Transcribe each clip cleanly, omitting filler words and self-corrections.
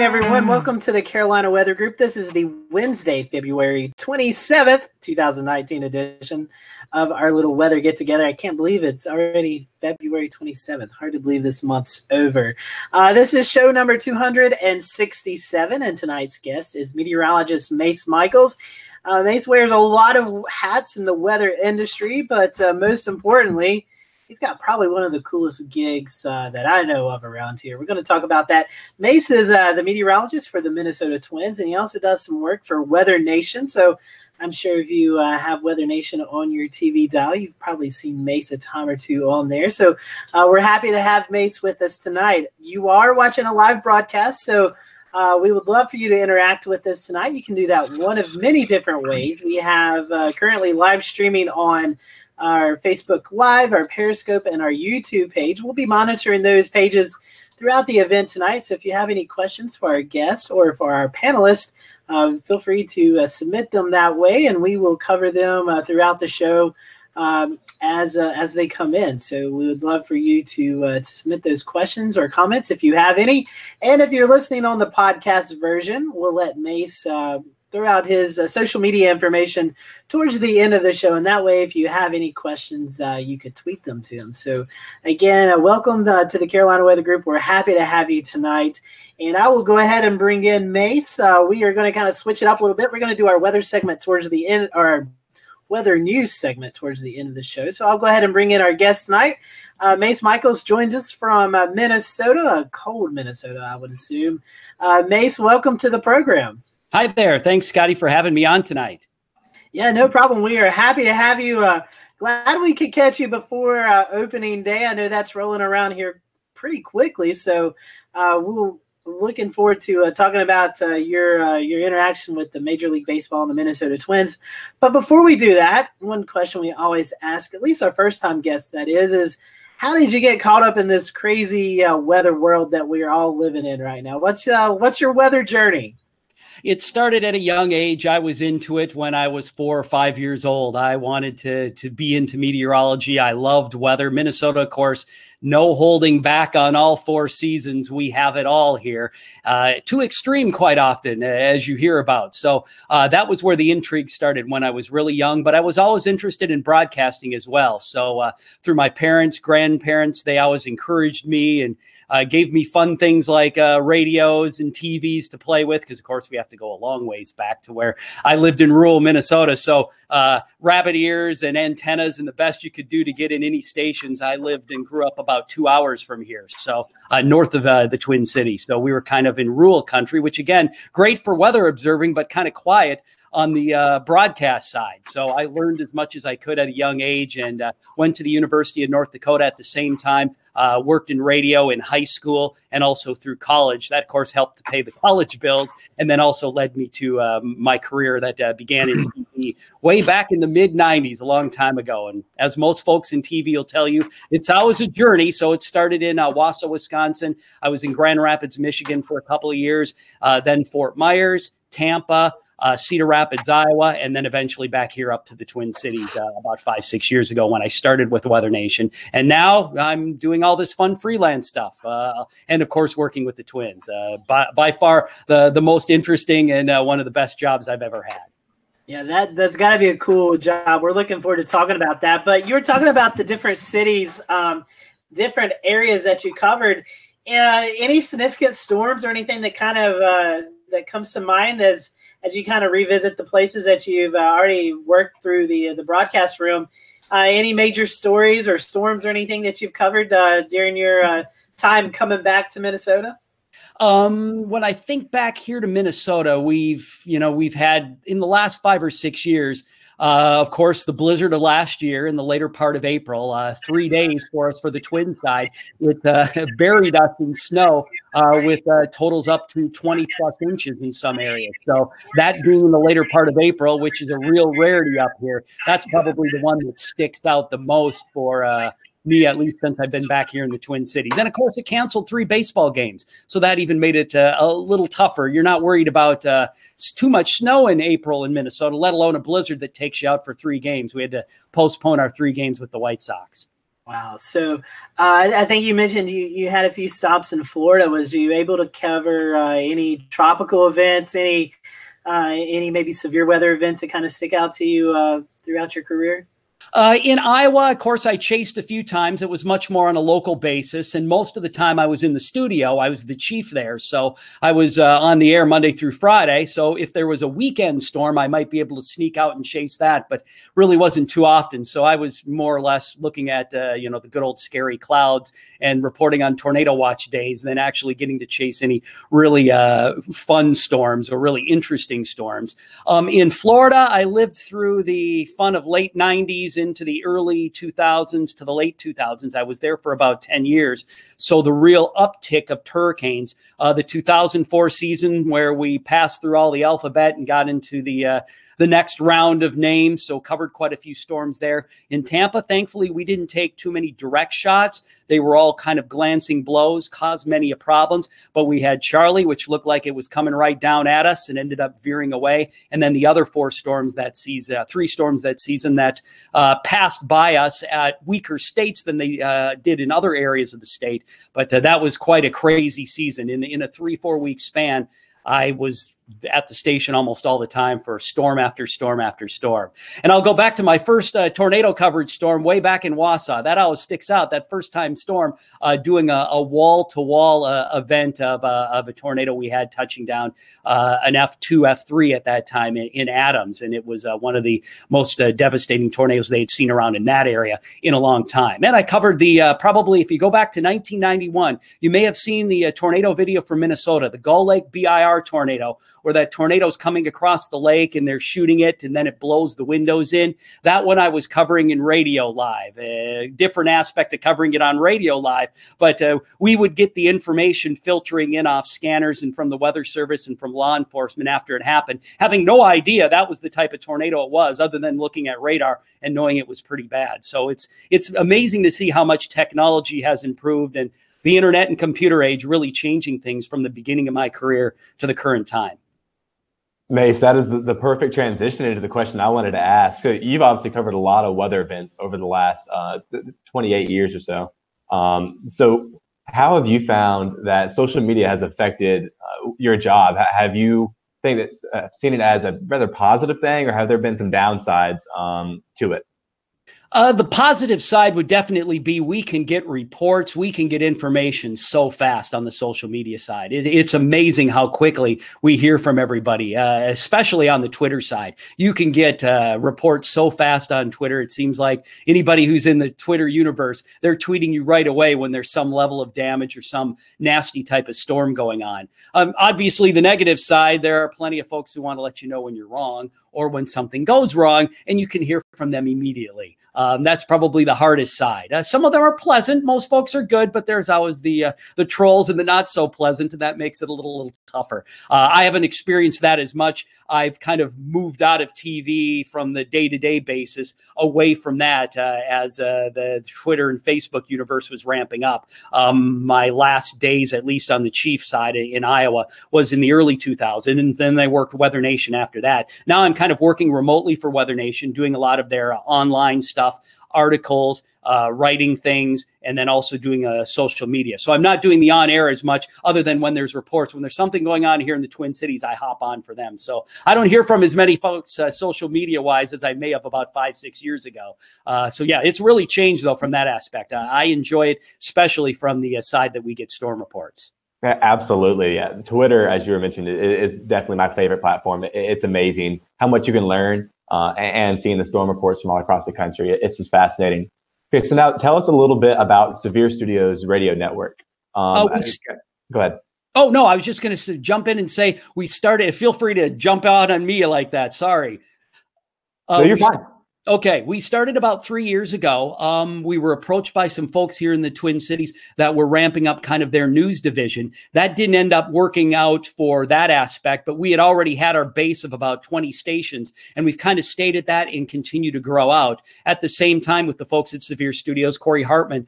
morning, everyone. Welcome to the Carolina Weather Group. This is the Wednesday, February 27th, 2019 edition of our little weather get-together. I can't believe it's already February 27th. Hard to believe this month's over. This is show number 267, and tonight's guest is meteorologist Mace Michaels. Mace wears a lot of hats in the weather industry, but most importantly, he's got probably one of the coolest gigs that I know of around here. We're going to talk about that. Mace is the meteorologist for the Minnesota Twins, and he also does some work for Weather Nation. So I'm sure if you have Weather Nation on your TV dial, you've probably seen Mace a time or two on there. So we're happy to have Mace with us tonight. You are watching a live broadcast, so we would love for you to interact with us tonight. You can do that one of many different ways. We have currently live streaming on our Facebook Live, our Periscope, and our YouTube page. We'll be monitoring those pages throughout the event tonight. So if you have any questions for our guest or for our panelists, feel free to submit them that way, and we will cover them throughout the show as they come in. So we would love for you to submit those questions or comments if you have any. And if you're listening on the podcast version, we'll let Mace throw out his social media information towards the end of the show. And that way, if you have any questions, you could tweet them to him. So again, welcome to the Carolina Weather Group. We're happy to have you tonight. And I will go ahead and bring in Mace. We are going to kind of switch it up a little bit. We're going to do our weather segment towards the end, our weather news segment towards the end of the show. So I'll go ahead and bring in our guest tonight. Mace Michaels joins us from Minnesota, a cold Minnesota, I would assume. Mace, welcome to the program. Hi there. Thanks, Scotty, for having me on tonight. Yeah, no problem. We are happy to have you. Glad we could catch you before opening day. I know that's rolling around here pretty quickly. So we're looking forward to talking about your interaction with the Major League Baseball and the Minnesota Twins. But before we do that, one question we always ask, at least our first-time guests, that is how did you get caught up in this crazy weather world that we are all living in right now? What's your weather journey? It started at a young age. I was into it when I was 4 or 5 years old. I wanted to be into meteorology. I loved weather. Minnesota, of course, no holding back on all 4 seasons. We have it all here. Too extreme quite often, as you hear about. So that was where the intrigue started when I was really young. But I was always interested in broadcasting as well. So through my parents, grandparents, they always encouraged me and gave me fun things like radios and TVs to play with, because, of course, we have to go a long ways back to where I lived in rural Minnesota. So rabbit ears and antennas and the best you could do to get in any stations. I lived and grew up about 2 hours from here, so north of the Twin Cities. So we were kind of in rural country, which, again, great for weather observing, but kind of quiet on the broadcast side. So I learned as much as I could at a young age and went to the University of North Dakota at the same time, worked in radio in high school and also through college. That, of course, helped to pay the college bills and then also led me to my career that began in TV way back in the mid-90s, a long time ago. And as most folks in TV will tell you, it's always a journey. So it started in Wausau, Wisconsin. I was in Grand Rapids, Michigan for a couple of years, then Fort Myers, Tampa, Cedar Rapids, Iowa, and then eventually back here up to the Twin Cities about 5-6 years ago when I started with Weather Nation. And now I'm doing all this fun freelance stuff and, of course, working with the Twins. By far the most interesting and one of the best jobs I've ever had. Yeah, that's got to be a cool job. We're looking forward to talking about that. But you were talking about the different cities, different areas that you covered. Any significant storms or anything that kind of that comes to mind as you kind of revisit the places that you've already worked through the broadcast room? Any major stories or storms or anything that you've covered during your time coming back to Minnesota? When I think back here to Minnesota, we've had in the last 5 or 6 years, of course, the blizzard of last year in the later part of April, 3 days for us for the Twin side. It buried us in snow with totals up to 20 plus inches in some areas. So that being in the later part of April, which is a real rarity up here, that's probably the one that sticks out the most for me, at least since I've been back here in the Twin Cities. And of course, it canceled 3 baseball games. So that even made it a little tougher. You're not worried about too much snow in April in Minnesota, let alone a blizzard that takes you out for 3 games. We had to postpone our 3 games with the White Sox. Wow. So I think you mentioned you had a few stops in Florida. Was you able to cover any tropical events, any maybe severe weather events that kind of stick out to you throughout your career? In Iowa, of course, I chased a few times. It was much more on a local basis. And most of the time I was in the studio. I was the chief there. So I was on the air Monday through Friday. So if there was a weekend storm, I might be able to sneak out and chase that, but really wasn't too often. So I was more or less looking at, the good old scary clouds and reporting on tornado watch days than actually getting to chase any really fun storms or really interesting storms. In Florida, I lived through the fun of late 90s into the early 2000s to the late 2000s. I was there for about 10 years. So the real uptick of hurricanes, the 2004 season where we passed through all the alphabet and got into the next round of names. So covered quite a few storms there. In Tampa, thankfully, we didn't take too many direct shots. They were all kind of glancing blows, caused many problems. But we had Charlie, which looked like it was coming right down at us and ended up veering away. And then the other three storms that season that passed by us at weaker states than they did in other areas of the state. But that was quite a crazy season. In a 3-4 week span, I was at the station almost all the time for storm after storm after storm. And I'll go back to my first tornado coverage storm way back in Wausau. That always sticks out, that first time storm, doing a wall-to-wall event of a tornado we had touching down an F2, F3 at that time in Adams. And it was one of the most devastating tornadoes they had seen around in that area in a long time. And I covered the, probably if you go back to 1991, you may have seen the tornado video from Minnesota, the Gull Lake BIR tornado, where that tornado's coming across the lake and they're shooting it and then it blows the windows in. That one I was covering in radio live, a different aspect of covering it on radio live. But we would get the information filtering in off scanners and from the Weather Service and from law enforcement after it happened, having no idea that was the type of tornado it was, other than looking at radar and knowing it was pretty bad. So it's amazing to see how much technology has improved, and the internet and computer age really changing things from the beginning of my career to the current time. Mace, that is the perfect transition into the question I wanted to ask. So you've obviously covered a lot of weather events over the last 28 years or so. So how have you found that social media has affected your job? Have you seen it as a rather positive thing, or have there been some downsides to it? The positive side would definitely be we can get reports, we can get information so fast on the social media side. It's amazing how quickly we hear from everybody, especially on the Twitter side. You can get reports so fast on Twitter. It seems like anybody who's in the Twitter universe, they're tweeting you right away when there's some level of damage or some nasty type of storm going on. Obviously, the negative side, there are plenty of folks who want to let you know when you're wrong or when something goes wrong, and you can hear from them immediately. That's probably the hardest side. Some of them are pleasant. Most folks are good, but there's always the trolls and the not so pleasant, and that makes it a little tougher. I haven't experienced that as much. I've kind of moved out of TV from the day-to-day basis away from that as the Twitter and Facebook universe was ramping up. My last days, at least on the chief side in Iowa, was in the early 2000s, and then I worked Weather Nation after that. Now I'm kind of working remotely for Weather Nation, doing a lot of their online stuff, articles, writing things, and then also doing social media. So I'm not doing the on-air as much, other than when there's reports. When there's something going on here in the Twin Cities, I hop on for them. So I don't hear from as many folks social media-wise as I may have about 5-6 years ago. So yeah, it's really changed, though, from that aspect. I enjoy it, especially from the side that we get storm reports. Absolutely. Yeah. Twitter, as you were mentioning, is definitely my favorite platform. It's amazing how much you can learn. And seeing the storm reports from all across the country. It's just fascinating. Okay, so now tell us a little bit about Severe Studios radio network. Go ahead. Oh, no, I was just going to jump in and say we started. Feel free to jump out on me like that. Sorry. No, you're fine. Okay, we started about 3 years ago. We were approached by some folks here in the Twin Cities that were ramping up kind of their news division. That didn't end up working out for that aspect, but we had already had our base of about 20 stations, and we've kind of stayed at that and continue to grow out. At the same time, with the folks at Severe Studios, Corey Hartman,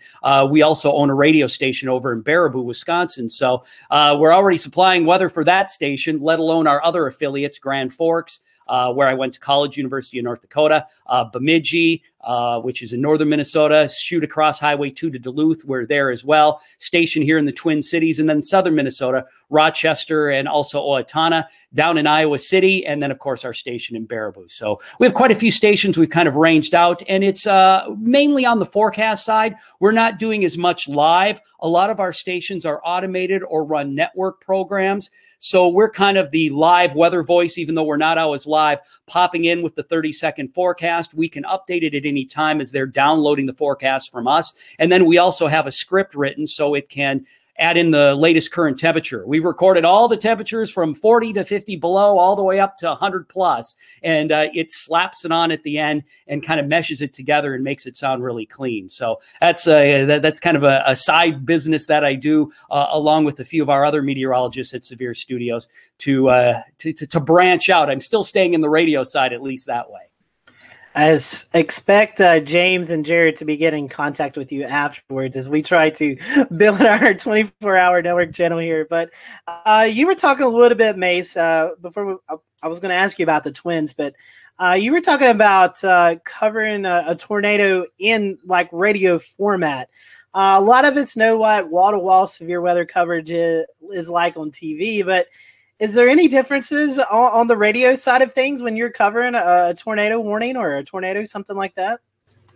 we also own a radio station over in Baraboo, Wisconsin. So we're already supplying weather for that station, let alone our other affiliates, Grand Forks, where I went to college, University of North Dakota, Bemidji, which is in northern Minnesota, shoot across Highway 2 to Duluth. We're there as well. Station here in the Twin Cities, and then southern Minnesota, Rochester, and also Owatonna, down in Iowa City, and then, of course, our station in Baraboo. So we have quite a few stations we've kind of ranged out, and it's mainly on the forecast side. We're not doing as much live. A lot of our stations are automated or run network programs. So we're kind of the live weather voice, even though we're not always live, popping in with the 30-second forecast. We can update it at any time as they're downloading the forecast from us. And then we also have a script written so it can add in the latest current temperature. We've recorded all the temperatures from 40 to 50 below, all the way up to 100 plus, and it slaps it on at the end and kind of meshes it together and makes it sound really clean. So that's kind of a side business that I do along with a few of our other meteorologists at Severe Studios to branch out. I'm still staying in the radio side, at least that way. I expect James and Jared to be getting in contact with you afterwards as we try to build our 24-hour network channel here. But you were talking a little bit, Mace, before I was going to ask you about the Twins, but you were talking about covering a tornado in like radio format. A lot of us know what wall-to-wall severe weather coverage is like on TV, but is there any differences on the radio side of things when you're covering a tornado warning or a tornado, something like that?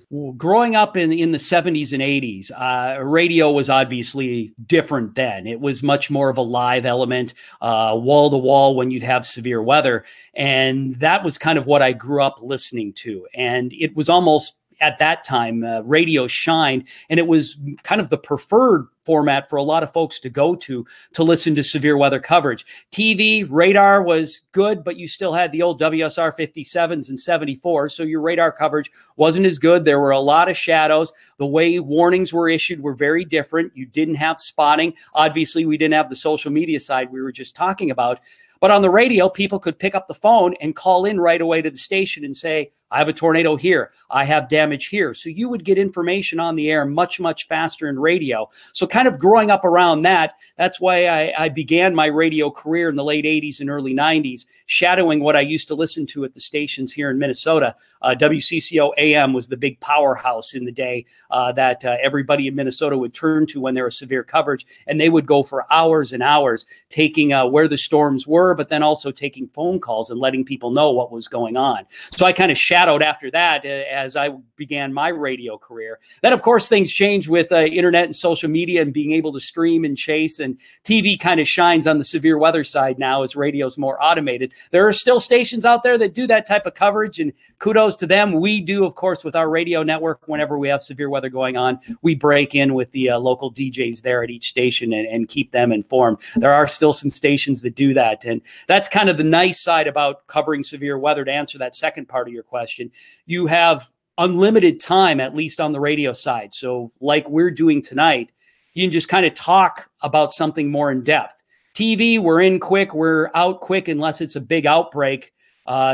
Well, growing up in the 70s and 80s, radio was obviously different then. It was much more of a live element, wall to wall when you'd have severe weather. And that was kind of what I grew up listening to. And it was almost at that time, radio shined, and it was kind of the preferred format for a lot of folks to go to listen to severe weather coverage. TV, radar was good, but you still had the old WSR 57s and 74s, so your radar coverage wasn't as good. There were a lot of shadows. The way warnings were issued were very different. You didn't have spotting. Obviously, we didn't have the social media side we were just talking about. But on the radio, people could pick up the phone and call in right away to the station and say, I have a tornado here. I have damage here. So you would get information on the air much, much faster in radio. So kind of growing up around that, that's why I began my radio career in the late 80s and early 90s, shadowing what I used to listen to at the stations here in Minnesota. WCCO AM was the big powerhouse in the day that everybody in Minnesota would turn to when there was severe coverage. And they would go for hours and hours taking where the storms were, but then also taking phone calls and letting people know what was going on. So I kind of shadowed after that as I began my radio career. Then, of course, things changed with internet and social media and being able to stream and chase, and TV kind of shines on the severe weather side now as radio's more automated. There are still stations out there that do that type of coverage, and kudos to them. We do, of course, with our radio network, whenever we have severe weather going on, we break in with the local DJs there at each station and keep them informed. There are still some stations that do that, and that's kind of the nice side about covering severe weather. To answer that second part of your question, you have unlimited time, at least on the radio side. So like we're doing tonight, you can just kind of talk about something more in depth. TV, we're in quick, we're out quick unless it's a big outbreak.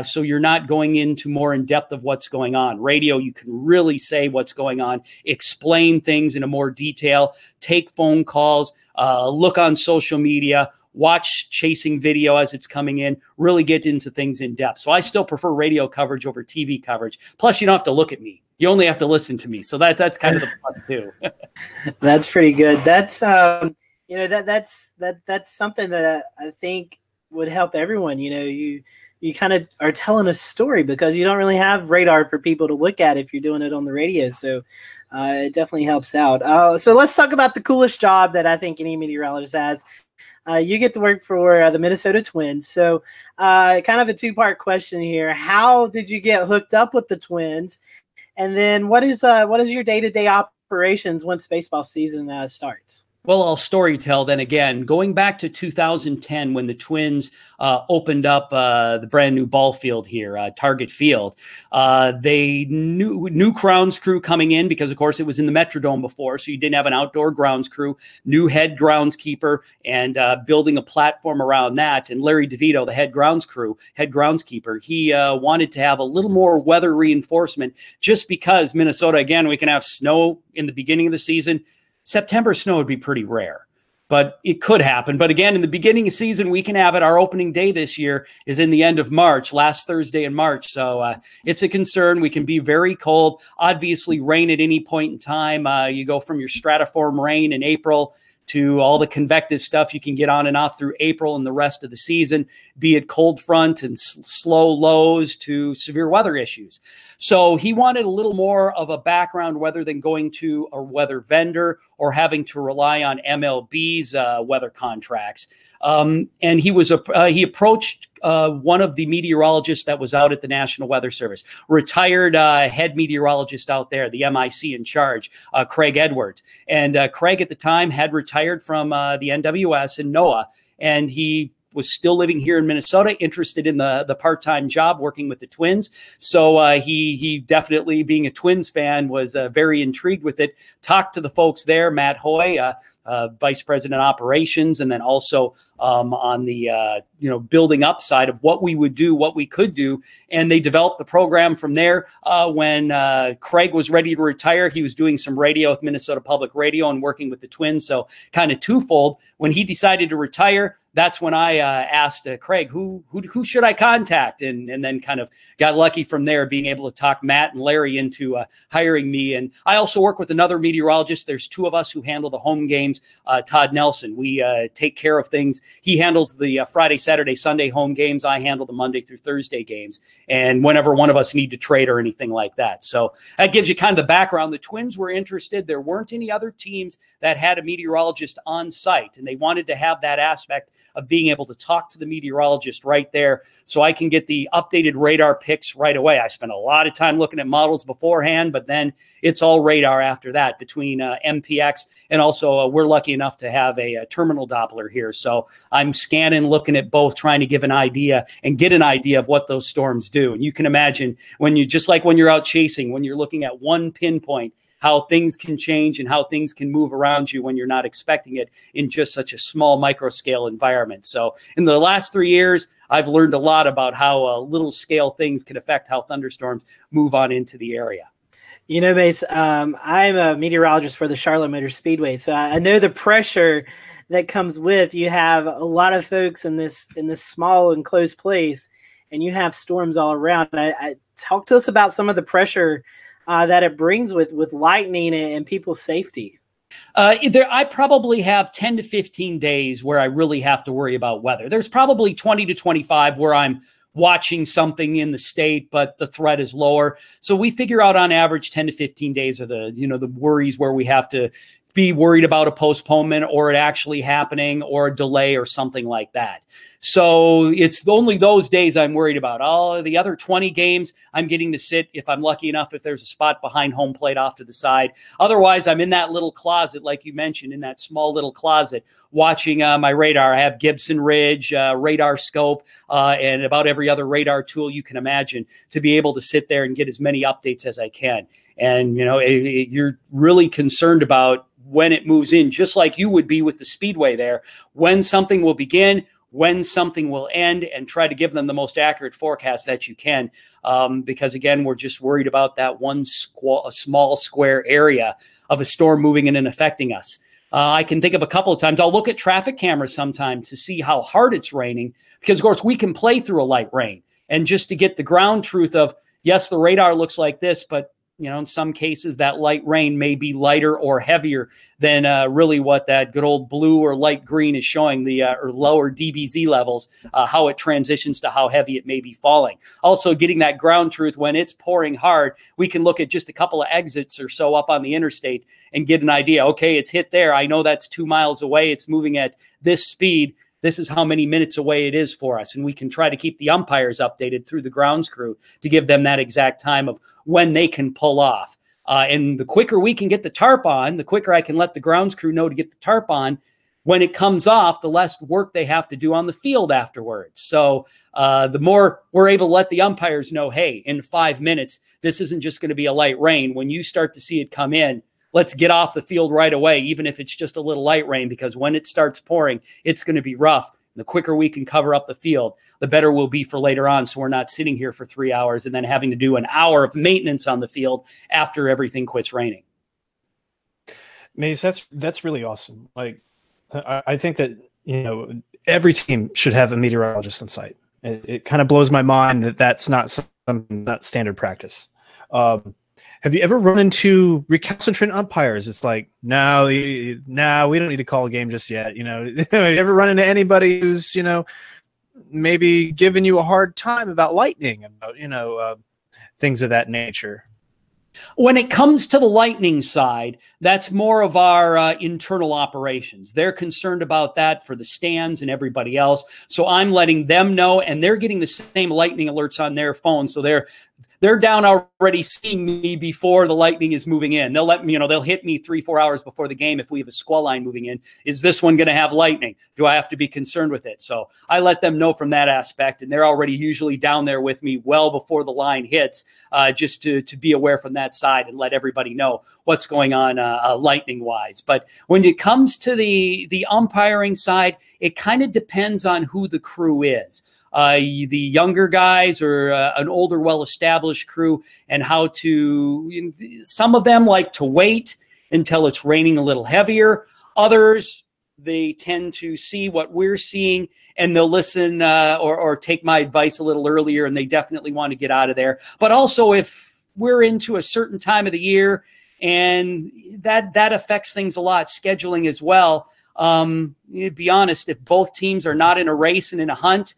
So you're not going into more in depth of what's going on. Radio, you can really say what's going on, explain things in a more detail, take phone calls, look on social media, watch chasing video as it's coming in, really get into things in depth. So I still prefer radio coverage over TV coverage. Plus, you don't have to look at me. You only have to listen to me. So that's kind of the plus too. That's pretty good. That's that's something that I think would help everyone. You kind of are telling a story because you don't really have radar for people to look at if you're doing it on the radio. So it definitely helps out. So let's talk about the coolest job that I think any meteorologist has. You get to work for the Minnesota Twins. So kind of a two-part question here. How did you get hooked up with the Twins? And then what is your day-to-day operations once baseball season starts? Well, I'll storytell then again. Going back to 2010 when the Twins opened up the brand new ball field here, Target Field, they new grounds crew coming in because, of course, it was in the Metrodome before, so you didn't have an outdoor grounds crew, new head groundskeeper, and building a platform around that. And Larry DeVito, the head groundskeeper, he wanted to have a little more weather reinforcement just because Minnesota, again, we can have snow in the beginning of the season. September snow would be pretty rare. but it could happen. But again, in the beginning of season, we can have it. Our opening day this year is in the end of March, last Thursday in March. So it's a concern. We can be very cold. Obviously, rain at any point in time. You go from your stratiform rain in April to all the convective stuff you can get on and off through April and the rest of the season, be it cold front and slow lows to severe weather issues. So he wanted a little more of a background rather than going to a weather vendor or having to rely on MLB's weather contracts. And he approached one of the meteorologists that was out at the National Weather Service, retired head meteorologist out there, the MIC in charge, Craig Edwards. And Craig at the time had retired from the NWS and NOAA, and he was still living here in Minnesota, interested in the part-time job working with the Twins. So he definitely, being a Twins fan, was very intrigued with it. Talked to the folks there, Matt Hoy, Vice President Operations, and then also on the building up side of what we would do, what we could do. And they developed the program from there. When Craig was ready to retire, he was doing some radio with Minnesota Public Radio and working with the Twins. So kind of twofold. When he decided to retire, that's when I asked Craig, who should I contact? And then kind of got lucky from there, being able to talk Matt and Larry into hiring me. And I also work with another meteorologist. There's two of us who handle the home games. Todd Nelson, we take care of things. He handles the Friday, Saturday, Sunday home games. I handle the Monday through Thursday games. And whenever one of us need to trade or anything like that. So that gives you kind of the background. The Twins were interested. There weren't any other teams that had a meteorologist on site, and they wanted to have that aspect of being able to talk to the meteorologist right there so I can get the updated radar picks right away. I spent a lot of time looking at models beforehand, but then it's all radar after that between MPX and also we're lucky enough to have a terminal Doppler here. So I'm scanning, looking at both, trying to give an idea and get an idea of what those storms do. And you can imagine when you, just like when you're out chasing, when you're looking at one pinpoint, how things can change and how things can move around you when you're not expecting it in just such a small micro scale environment. So in the last 3 years, I've learned a lot about how little scale things can affect how thunderstorms move on into the area. You know, Mace, I'm a meteorologist for the Charlotte Motor Speedway, so I know the pressure that comes with, you have a lot of folks in this small enclosed place, and you have storms all around. I talk to us about some of the pressure that it brings with lightning and people's safety. I probably have 10 to 15 days where I really have to worry about weather. There's probably 20 to 25 where I'm watching something in the state, but the threat is lower. So we figure out on average 10 to 15 days are the worries where we have to be worried about a postponement or it actually happening or a delay or something like that. So it's only those days I'm worried about. All of the other 20 games, I'm getting to sit, if I'm lucky enough, if there's a spot behind home plate off to the side. Otherwise, I'm in that little closet, like you mentioned, in that small little closet, watching my radar. I have Gibson Ridge, radar scope, and about every other radar tool you can imagine to be able to sit there and get as many updates as I can. And, you're really concerned about when it moves in, just like you would be with the Speedway there, when something will begin, when something will end, and try to give them the most accurate forecast that you can. Because again, we're just worried about that one small square area of a storm moving in and affecting us. I can think of a couple of times. I'll look at traffic cameras sometimes to see how hard it's raining, because of course we can play through a light rain, and just to get the ground truth of, yes, the radar looks like this, but in some cases that light rain may be lighter or heavier than really what that good old blue or light green is showing, the or lower DBZ levels, how it transitions to how heavy it may be falling. Also, getting that ground truth when it's pouring hard, we can look at just a couple of exits or so up on the interstate and get an idea. Okay, it's hit there. I know that's 2 miles away. It's moving at this speed. This is how many minutes away it is for us. And we can try to keep the umpires updated through the grounds crew to give them that exact time of when they can pull off. And the quicker we can get the tarp on, the quicker I can let the grounds crew know to get the tarp on. When it comes off, the less work they have to do on the field afterwards. So the more we're able to let the umpires know, hey, in 5 minutes, this isn't just going to be a light rain. When you start to see it come in, let's get off the field right away, even if it's just a little light rain, because when it starts pouring, it's going to be rough. And the quicker we can cover up the field, the better we'll be for later on. So we're not sitting here for 3 hours and then having to do an hour of maintenance on the field after everything quits raining. Mace, that's really awesome. Like, I think that, every team should have a meteorologist on site. It kind of blows my mind that that's not standard practice. Have you ever run into recalcitrant umpires? It's like, no, we don't need to call a game just yet. You ever run into anybody who's, maybe giving you a hard time about lightning, about, things of that nature? When it comes to the Lightning side, that's more of our internal operations. They're concerned about that for the stands and everybody else. So I'm letting them know, and they're getting the same Lightning alerts on their phone. So they're down already seeing me before the Lightning is moving in. They'll let me, they'll hit me 3-4 hours before the game if we have a squall line moving in. Is this one going to have lightning? Do I have to be concerned with it? So I let them know from that aspect, and they're already usually down there with me well before the line hits, just to be aware from that side and let everybody know what's going on lightning-wise. But when it comes to the umpiring side, it kind of depends on who the crew is. The younger guys or an older, well-established crew, and how to, some of them like to wait until it's raining a little heavier. Others, they tend to see what we're seeing and they'll listen or take my advice a little earlier, and they definitely want to get out of there. But also if we're into a certain time of the year, and that affects things a lot, scheduling as well. To be honest, if both teams are not in a race and in a hunt,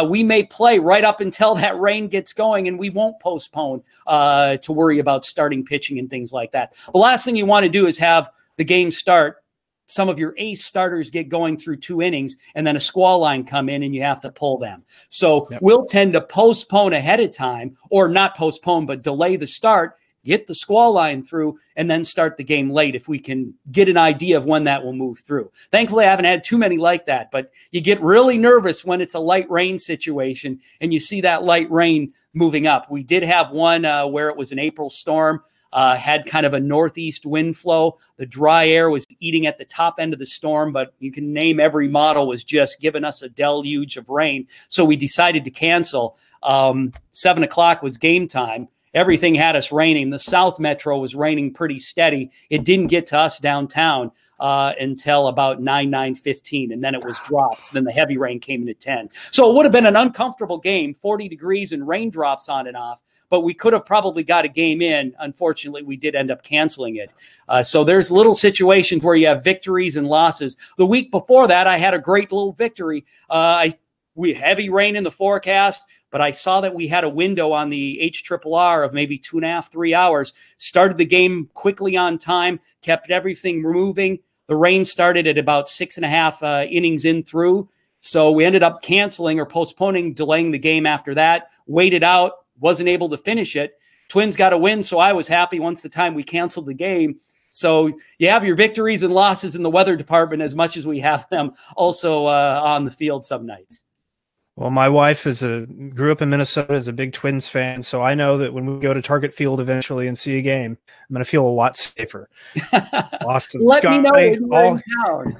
we may play right up until that rain gets going, and we won't postpone to worry about starting pitching and things like that. The last thing you want to do is have the game start, some of your ace starters get going through 2 innings, and then a squall line come in and you have to pull them. So we'll tend to postpone ahead of time, or not postpone, but delay the start, get the squall line through, and then start the game late if we can get an idea of when that will move through. Thankfully, I haven't had too many like that, but you get really nervous when it's a light rain situation and you see that light rain moving up. We did have one where it was an April storm, had kind of a northeast wind flow. The dry air was eating at the top end of the storm, but you can name every model was just giving us a deluge of rain. So we decided to cancel. 7 o'clock was game time. Everything had us raining. The South Metro was raining pretty steady. It didn't get to us downtown until about 9:15, and then it was drops. Then the heavy rain came in at 10. So it would have been an uncomfortable game, 40 degrees and raindrops on and off, but we could have probably got a game in. Unfortunately, we did end up canceling it. So there's little situations where you have victories and losses. The week before that, I had a great little victory. We heavy rain in the forecast, but I saw that we had a window on the HRRR of maybe 2.5, 3 hours, started the game quickly on time, kept everything moving. The rain started at about 6.5 innings in through. So we ended up canceling or postponing, delaying the game after that, waited out, wasn't able to finish it. Twins got a win, so I was happy once the time we canceled the game. So you have your victories and losses in the weather department as much as we have them also on the field some nights. Well, my wife grew up in Minnesota, is a big Twins fan, so I know that when we go to Target Field eventually and see a game, I'm going to feel a lot safer. Awesome. Let Scotty, me know when you're in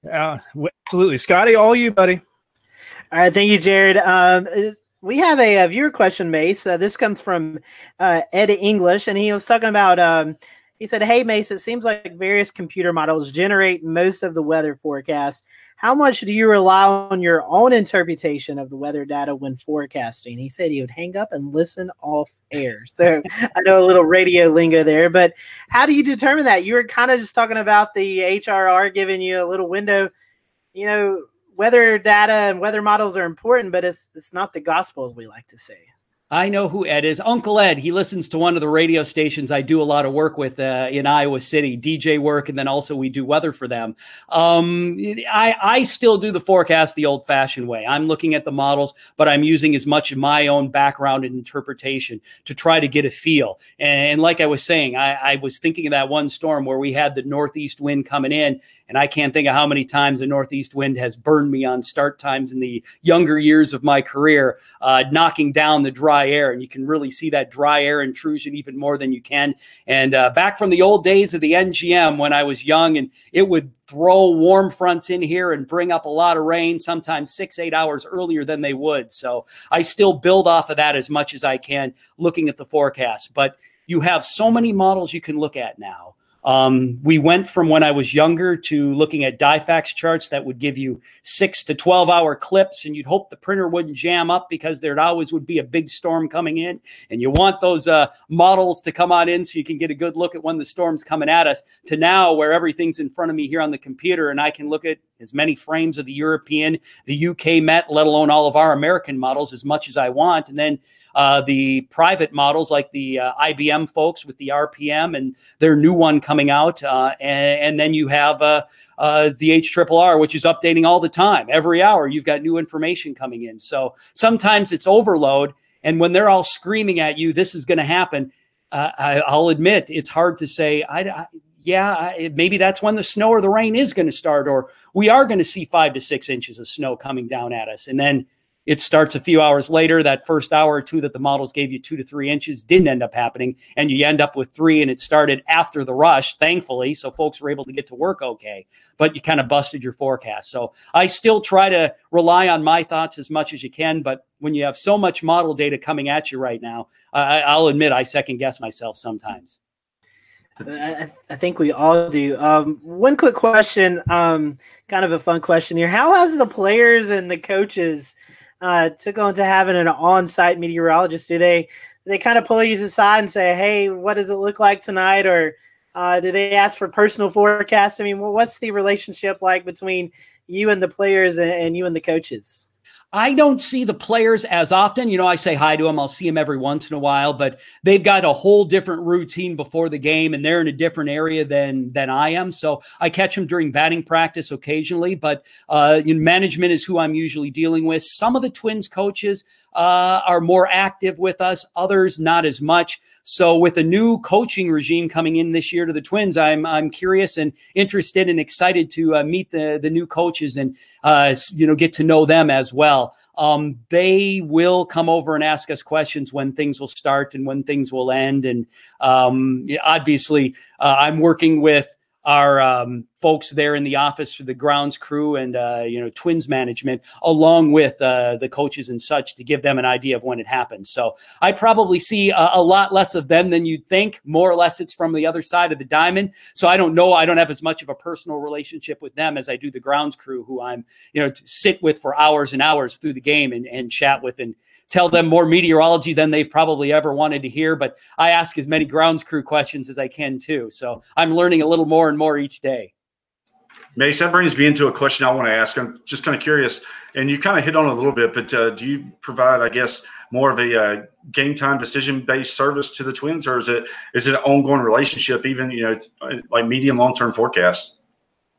town. Absolutely. Scotty, all you, buddy. All right, thank you, Jared. We have a viewer question, Mace. This comes from Ed English, and he was talking about, he said, hey, Mace, it seems like various computer models generate most of the weather forecast. How much do you rely on your own interpretation of the weather data when forecasting? He said he would hang up and listen off air. So I know a little radio lingo there, but how do you determine that? You were kind of just talking about the HRR giving you a little window. You know, weather data and weather models are important, but it's not the gospel, as we like to say. I know who Ed is. Uncle Ed, he listens to one of the radio stations I do a lot of work with in Iowa City, DJ work, and then also we do weather for them. I still do the forecast the old-fashioned way. I'm looking at the models, but I'm using as much of my own background and interpretation to try to get a feel. And like I was saying, I was thinking of that one storm where we had the northeast wind coming in, and I can't think of how many times the northeast wind has burned me on start times in the younger years of my career, knocking down the dry air. And you can really see that dry air intrusion even more than you can. And back from the old days of the NGM when I was young, and it would throw warm fronts in here and bring up a lot of rain, sometimes 6-8 hours earlier than they would. So I still build off of that as much as I can looking at the forecast. But you have so many models you can look at now. We went from when I was younger to looking at DIFAX charts that would give you 6 to 12 hour clips, and you'd hope the printer wouldn't jam up because there always would be a big storm coming in, and you want those models to come on in so you can get a good look at when the storm's coming at us, to now where everything's in front of me here on the computer and I can look at as many frames of the European, the UK Met, let alone all of our American models as much as I want. And then the private models like the IBM folks with the RPM and their new one coming out. And then you have the HRRR, which is updating all the time. Every hour, you've got new information coming in. So sometimes it's overload. And when they're all screaming at you, this is going to happen, I'll admit it's hard to say, maybe that's when the snow or the rain is going to start, or we are going to see 5 to 6 inches of snow coming down at us. And then it starts a few hours later. That first hour or two that the models gave you 2 to 3 inches didn't end up happening, and you end up with 3, and it started after the rush, thankfully, so folks were able to get to work okay, but you kind of busted your forecast. So I still try to rely on my thoughts as much as you can, but when you have so much model data coming at you right now, I'll admit I second guess myself sometimes. I think we all do. One quick question, kind of a fun question here. How has the players and the coaches took on to having an on-site meteorologist? Do they kind of pull you aside and say, hey, what does it look like tonight? Or do they ask for personal forecasts? I mean, what's the relationship like between you and the players and you and the coaches? I don't see the players as often. You know, I say hi to them. I'll see them every once in a while, but they've got a whole different routine before the game, and they're in a different area than I am. So I catch them during batting practice occasionally, but management is who I'm usually dealing with. Some of the Twins coaches are more active with us, others not as much. So with a new coaching regime coming in this year to the Twins, I'm curious and interested and excited to meet the new coaches and get to know them as well. They will come over and ask us questions when things will start and when things will end. And obviously, I'm working with our folks there in the office for the grounds crew and Twins management, along with the coaches and such, to give them an idea of when it happens. So I probably see a lot less of them than you'd think. More or less it's from the other side of the diamond. So I don't know. I don't have as much of a personal relationship with them as I do the grounds crew, who I'm to sit with for hours and hours through the game and chat with and tell them more meteorology than they've probably ever wanted to hear. But I ask as many grounds crew questions as I can too. So I'm learning a little more and more each day. Mace, that brings me into a question I want to ask. I'm just kind of curious, and you kind of hit on it a little bit, but do you provide, I guess, more of a game time decision-based service to the Twins, or is it an ongoing relationship, even, like medium, long-term forecasts?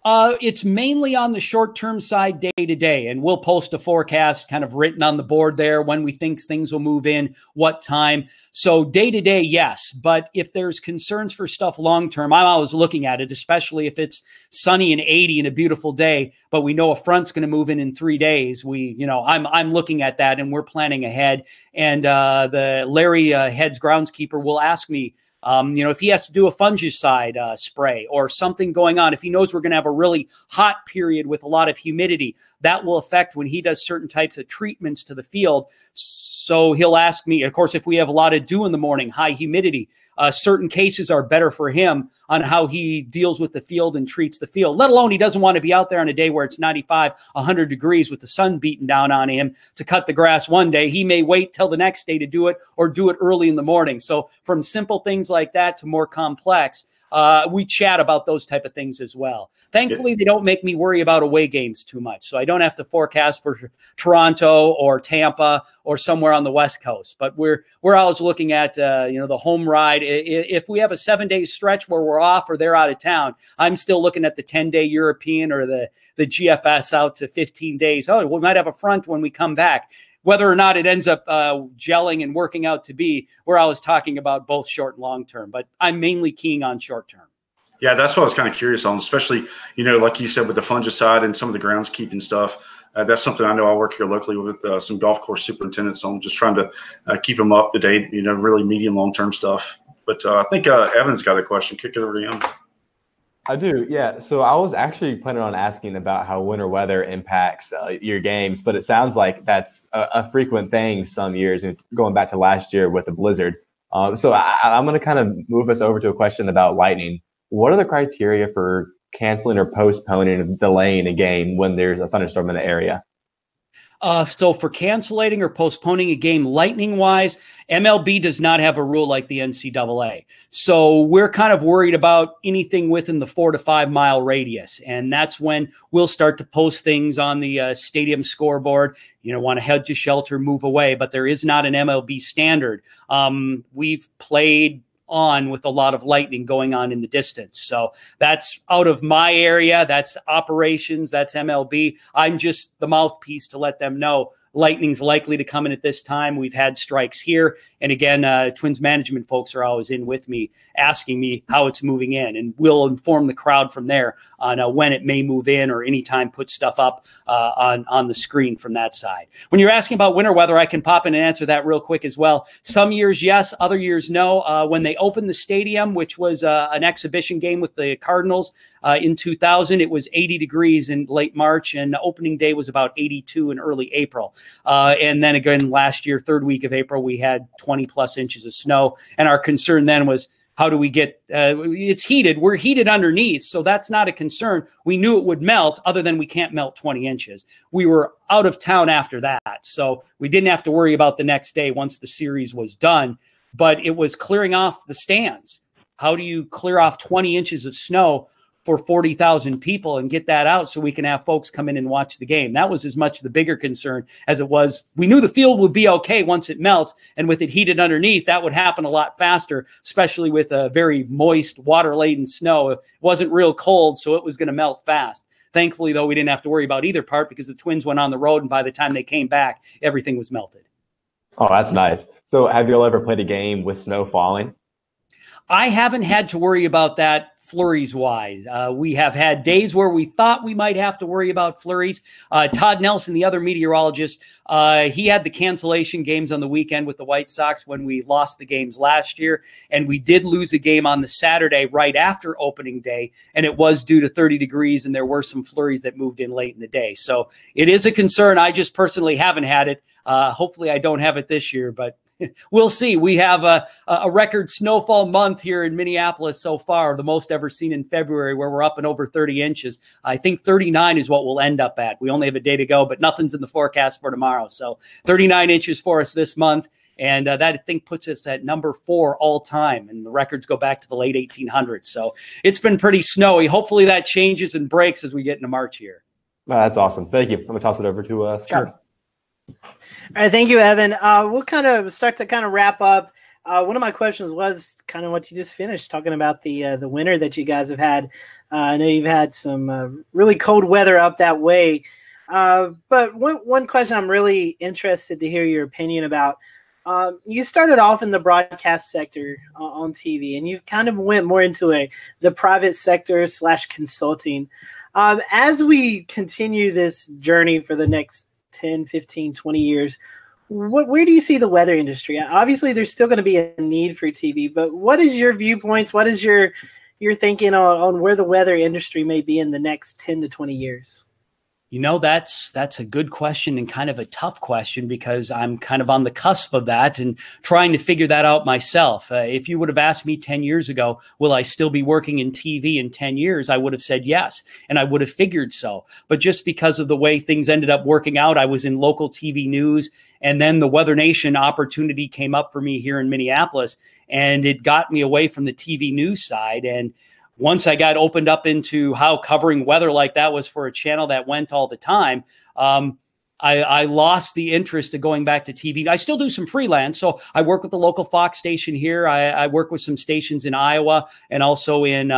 It's mainly on the short-term side, day to day, and we'll post a forecast kind of written on the board there when we think things will move in, what time. So day to day, yes. But if there's concerns for stuff long-term, I'm always looking at it, especially if it's sunny and 80 and a beautiful day, but we know a front's going to move in 3 days. I'm looking at that, and we're planning ahead. And the Larry Heads groundskeeper will ask me, if he has to do a fungicide spray or something going on, if he knows we're going to have a really hot period with a lot of humidity, that will affect when he does certain types of treatments to the field. So he'll ask me, of course, if we have a lot of dew in the morning, high humidity, certain cases are better for him on how he deals with the field and treats the field, let alone he doesn't want to be out there on a day where it's 95, 100 degrees with the sun beating down on him to cut the grass one day. He may wait till the next day to do it, or do it early in the morning. So from simple things like that to more complex, we chat about those type of things as well. Thankfully, they don't make me worry about away games too much. So I don't have to forecast for Toronto or Tampa or somewhere on the West Coast. But we're always looking at, the home ride. If we have a 7-day stretch where we're off or they're out of town, I'm still looking at the 10-day European or the GFS out to 15 days. Oh, we might have a front when we come back. Whether or not it ends up gelling and working out to be, we're always talking about both short and long term, but I'm mainly keying on short term. Yeah, that's what I was kind of curious on, especially, like you said, with the fungicide and some of the groundskeeping stuff. That's something I know. I work here locally with some golf course superintendents. So I'm just trying to keep them up to date, really medium, long-term stuff. But I think Evan's got a question. Kick it over to him. I do, yeah. So I was actually planning on asking about how winter weather impacts your games, but it sounds like that's a frequent thing some years, and going back to last year with the blizzard. So I'm going to kind of move us over to a question about lightning. what are the criteria for canceling or postponing or delaying a game when there's a thunderstorm in the area? So for canceling or postponing a game lightning wise, MLB does not have a rule like the NCAA. So we're kind of worried about anything within the 4 to 5 mile radius. And that's when we'll start to post things on the stadium scoreboard. Want to head to shelter, move away, but there is not an MLB standard. We've played on with a lot of lightning going on in the distance. So that's out of my area. That's operations. That's MLB. I'm just the mouthpiece to let them know lightning's likely to come in at this time. We've had strikes here. And again, Twins management folks are always in with me, asking me how it's moving in. And we'll inform the crowd from there on when it may move in or anytime put stuff up on the screen from that side. When you're asking about winter weather, I can pop in and answer that real quick as well. Some years, yes. Other years, no. When they opened the stadium, which was an exhibition game with the Cardinals in 2000, it was 80 degrees in late March, and the opening day was about 82 in early April. And then again, last year, third week of April, we had 20 plus inches of snow. And our concern then was, how do we get, it's heated. We're heated underneath. So that's not a concern. We knew it would melt, other than we can't melt 20 inches. We were out of town after that. So we didn't have to worry about the next day once the series was done, but it was clearing off the stands. How do you clear off 20 inches of snow for 40,000 people and get that out so we can have folks come in and watch the game? That was as much the bigger concern as it was. We knew the field would be okay once it melts, and with it heated underneath, that would happen a lot faster, especially with a very moist, water-laden snow. It wasn't real cold, so it was going to melt fast. Thankfully, though, we didn't have to worry about either part because the Twins went on the road, and by the time they came back, everything was melted. Oh, that's nice. So have you all ever played a game with snow falling? I haven't had to worry about that flurries wise. We have had days where we thought we might have to worry about flurries. Todd Nelson, the other meteorologist, he had the cancellation games on the weekend with the White Sox when we lost the games last year. And we did lose a game on the Saturday right after opening day. And it was due to 30 degrees. And there were some flurries that moved in late in the day. So it is a concern. I just personally haven't had it. Hopefully I don't have it this year, but we'll see. We have a record snowfall month here in Minneapolis so far, the most ever seen in February, where we're up and over 30 inches. I think 39 is what we'll end up at. We only have a day to go, but nothing's in the forecast for tomorrow. So 39 inches for us this month. And that, I think, puts us at number 4 all time. And the records go back to the late 1800s. So it's been pretty snowy. Hopefully that changes and breaks as we get into March here. Oh, that's awesome. Thank you. I'm going to toss it over to Scott. Sure. All right, thank you, Evan. We'll kind of start to kind of wrap up. One of my questions was kind of what you just finished talking about, the winter that you guys have had. I know you've had some really cold weather up that way. But one question I'm really interested to hear your opinion about. You started off in the broadcast sector on TV, and you've kind of went more into the private sector / consulting. As we continue this journey for the next 10, 15, 20 years, where do you see the weather industry? Obviously, there's still going to be a need for TV, but what is your viewpoints? What is your thinking on where the weather industry may be in the next 10 to 20 years? You know, that's a good question and kind of a tough question, because I'm kind of on the cusp of that and trying to figure that out myself. If you would have asked me 10 years ago, will I still be working in TV in 10 years? I would have said yes, and I would have figured so. But just because of the way things ended up working out, I was in local TV news, and then the Weather Nation opportunity came up for me here in Minneapolis, and it got me away from the TV news side. And once I got opened up into how covering weather like that was for a channel that went all the time, I lost the interest of going back to TV. I still do some freelance. So I work with the local Fox station here. I work with some stations in Iowa and also in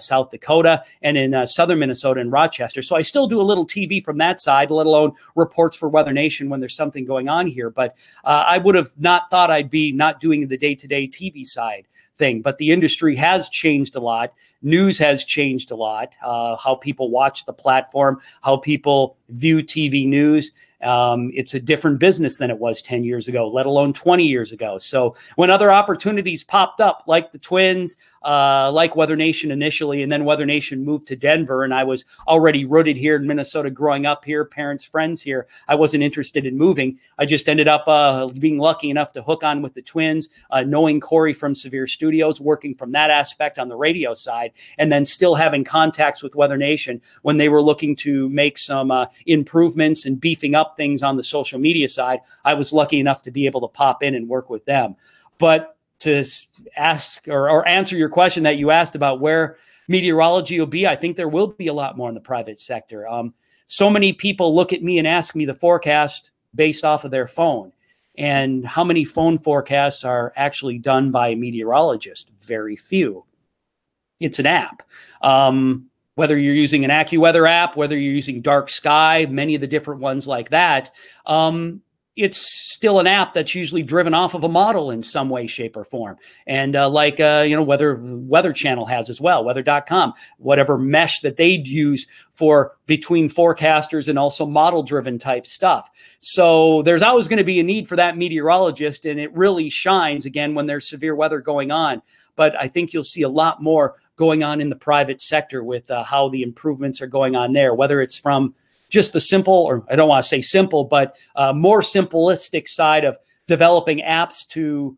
South Dakota and in southern Minnesota and Rochester. So I still do a little TV from that side, let alone reports for Weather Nation when there's something going on here. But I would have not thought I'd be not doing the day-to-day TV side thing. But the industry has changed a lot. News has changed a lot. How people watch the platform, how people view TV news. It's a different business than it was 10 years ago, let alone 20 years ago. So when other opportunities popped up, like the Twins, like Weather Nation initially, and then Weather Nation moved to Denver, and I was already rooted here in Minnesota, growing up here, parents, friends here. I wasn't interested in moving. I just ended up being lucky enough to hook on with the Twins, knowing Corey from Severe Studios, working from that aspect on the radio side, and then still having contacts with Weather Nation when they were looking to make some improvements and beefing up things on the social media side. I was lucky enough to be able to pop in and work with them. But to ask or answer your question that you asked about where meteorology will be, I think there will be a lot more in the private sector. So many people look at me and ask me the forecast based off of their phone. And how many phone forecasts are actually done by a meteorologist? Very few. It's an app. Whether you're using an AccuWeather app, whether you're using Dark Sky, many of the different ones like that, it's still an app that's usually driven off of a model in some way, shape, or form. And Weather Channel has as well, weather.com, whatever mesh that they'd use for between forecasters and also model-driven type stuff. So there's always going to be a need for that meteorologist, and it really shines, again, when there's severe weather going on. But I think you'll see a lot more going on in the private sector with how the improvements are going on there, whether it's from just the simple, or I don't want to say simple, but more simplistic side of developing apps to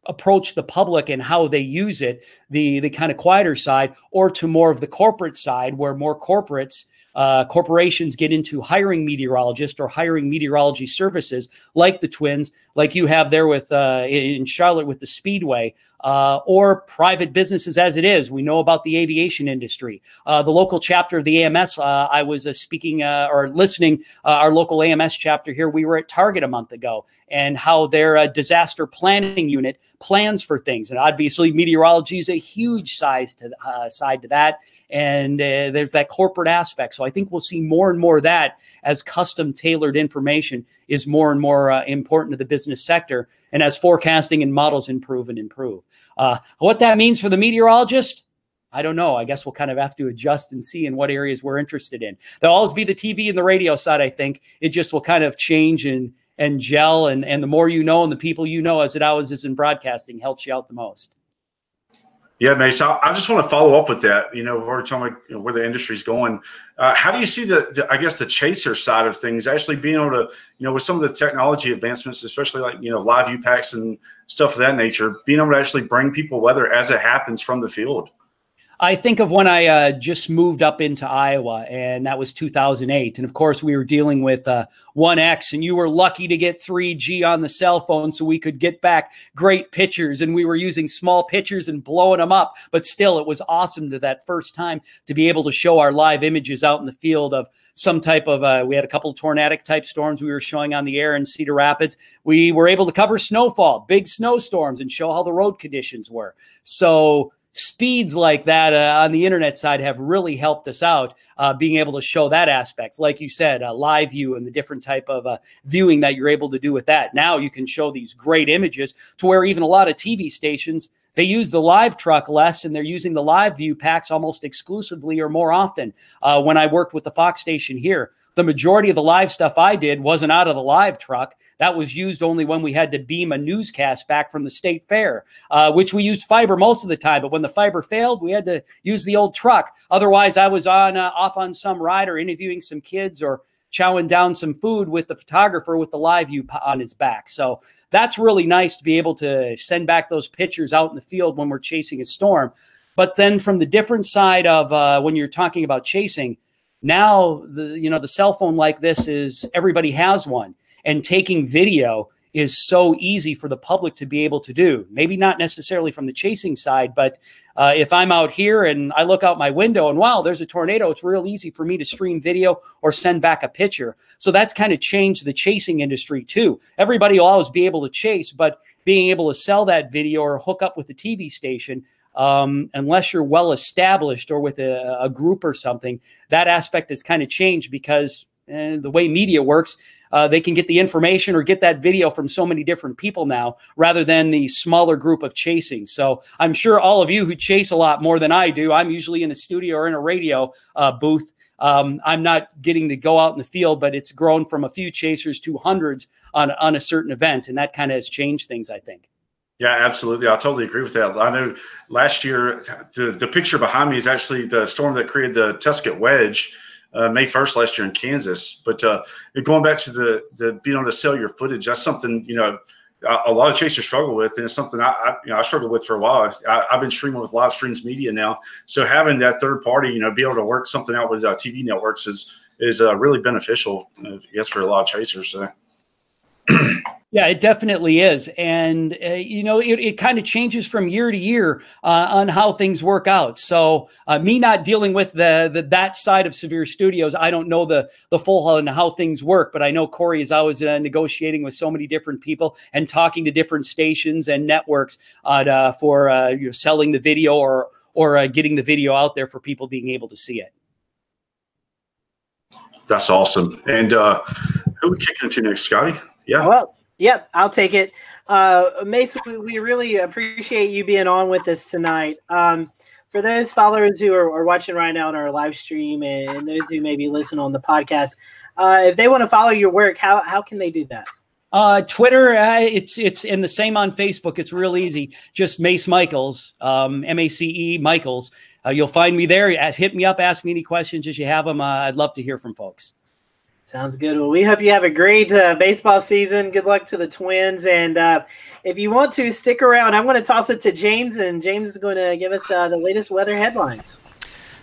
approach the public and how they use it, the kind of quieter side, or to more of the corporate side where more corporations get into hiring meteorologists or hiring meteorology services like the Twins, like you have there with in Charlotte with the Speedway, or private businesses as it is. We know about the aviation industry. The local chapter of the AMS, I was speaking or listening, our local AMS chapter here, we were at Target a month ago, and how their disaster planning unit plans for things. And obviously meteorology is a huge side to that. And there's that corporate aspect. So I think we'll see more and more of that as custom tailored information is more and more important to the business sector. And as forecasting and models improve and improve. What that means for the meteorologist, I don't know. I guess we'll kind of have to adjust and see in what areas we're interested in. There'll always be the TV and the radio side, I think. It just will kind of change and gel. And the more you know and the people you know, as it always is in broadcasting, helps you out the most. Yeah, Mace, I just want to follow up with that. We're talking about where the industry's going. How do you see the chaser side of things actually being able to, with some of the technology advancements, especially like, live view packs and stuff of that nature, being able to actually bring people weather as it happens from the field? I think of when I just moved up into Iowa, and that was 2008. And of course, we were dealing with 1X, and you were lucky to get 3G on the cell phone so we could get back great pictures. And we were using small pictures and blowing them up. But still, it was awesome to that first time to be able to show our live images out in the field of some type of, we had a couple of tornadic type storms we were showing on the air in Cedar Rapids. We were able to cover snowfall, big snowstorms, and show how the road conditions were. So speeds like that on the internet side have really helped us out, being able to show that aspect. Like you said, live view and the different type of viewing that you're able to do with that. Now you can show these great images to where even a lot of TV stations, they use the live truck less, and they're using the live view packs almost exclusively or more often. When I worked with the Fox station here, the majority of the live stuff I did wasn't out of the live truck. That was used only when we had to beam a newscast back from the state fair, which we used fiber most of the time. But when the fiber failed, we had to use the old truck. Otherwise, I was off on some ride or interviewing some kids or chowing down some food with the photographer with the live view on his back. So that's really nice to be able to send back those pictures out in the field when we're chasing a storm. But then from the different side of when you're talking about chasing, now the cell phone like this is everybody has one, and taking video is so easy for the public to be able to do. Maybe not necessarily from the chasing side, but if I'm out here and I look out my window and wow, there's a tornado, it's real easy for me to stream video or send back a picture. So that's kind of changed the chasing industry too. Everybody will always be able to chase, but being able to sell that video or hook up with the TV station, unless you're well established or with a group or something, that aspect has kind of changed because the way media works, they can get the information or get that video from so many different people now rather than the smaller group of chasing. So I'm sure all of you who chase a lot more than I do, I'm usually in a studio or in a radio booth. I'm not getting to go out in the field, but it's grown from a few chasers to hundreds on a certain event. And that kind of has changed things, I think. Yeah, absolutely. I totally agree with that. I know last year, the picture behind me is actually the storm that created the Tuscan wedge, May 1st last year in Kansas. But going back to the being able to sell your footage, that's something, a lot of chasers struggle with, and it's something I struggled with for a while. I've been streaming with live streams media now, so having that third party, be able to work something out with TV networks is really beneficial, I guess, for a lot of chasers. So. Yeah, it definitely is. And, it kind of changes from year to year on how things work out. So me not dealing with that side of Severe Studios, I don't know the full on how things work, but I know Corey is always negotiating with so many different people and talking to different stations and networks for selling the video or getting the video out there for people being able to see it. That's awesome. And who are we kicking it to next, Scotty? Yeah. Well, yep, I'll take it. Mace, we really appreciate you being on with us tonight. For those followers who are watching right now on our live stream and those who maybe listen on the podcast, if they want to follow your work, how can they do that? Twitter, it's in the same on Facebook. It's real easy. Just Mace Michaels, MACE Michaels. You'll find me there. Hit me up. Ask me any questions as you have them. I'd love to hear from folks. Sounds good. Well, we hope you have a great baseball season. Good luck to the Twins. And if you want to, stick around. I'm going to toss it to James, and James is going to give us the latest weather headlines.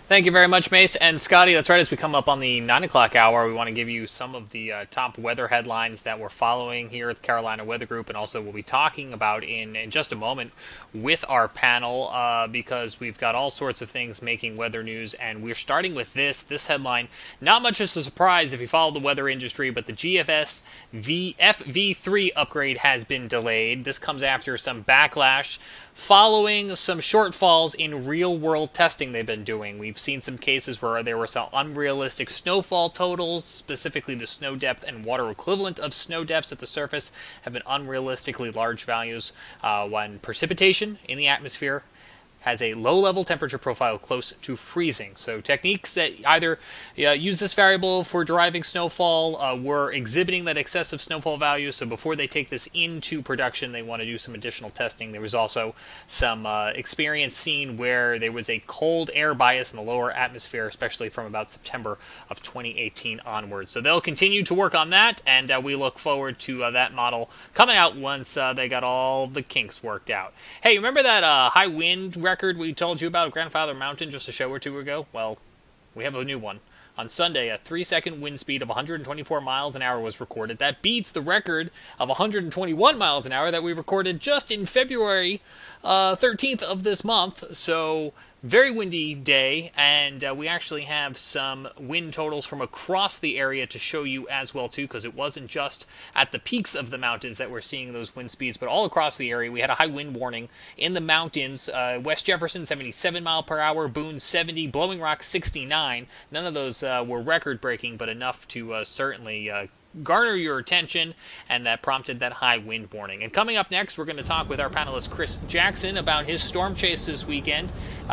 Thank you very much, Mace. And Scotty, that's right. As we come up on the 9 o'clock hour, we want to give you some of the top weather headlines that we're following here at the Carolina Weather Group. And also we'll be talking about in just a moment with our panel because we've got all sorts of things making weather news. And we're starting with this headline. Not much of a surprise if you follow the weather industry, but the GFS FV3 upgrade has been delayed. This comes after some backlash following some shortfalls in real-world testing they've been doing. We've seen some cases where there were some unrealistic snowfall totals, specifically the snow depth and water equivalent of snow depths at the surface have been unrealistically large values when precipitation in the atmosphere has a low-level temperature profile close to freezing. So techniques that either use this variable for deriving snowfall were exhibiting that excessive snowfall value. So before they take this into production, they want to do some additional testing. There was also some experience seen where there was a cold air bias in the lower atmosphere, especially from about September of 2018 onwards. So they'll continue to work on that, and we look forward to that model coming out once they got all the kinks worked out. Hey, remember that high wind record we told you about Grandfather Mountain just a show or two ago? Well, we have a new one. On Sunday, a 3-second wind speed of 124 miles an hour was recorded. That beats the record of 121 miles an hour that we recorded just in February 13th of this month. So very windy day, and we actually have some wind totals from across the area to show you as well too, because it wasn't just at the peaks of the mountains that we're seeing those wind speeds, but all across the area. We had a high wind warning in the mountains. West Jefferson 77 mile per hour, Boone 70, Blowing Rock 69. None of those were record breaking, but enough to certainly garner your attention, and that prompted that high wind warning. And coming up next, we're going to talk with our panelist Chris Jackson about his storm chase this weekend.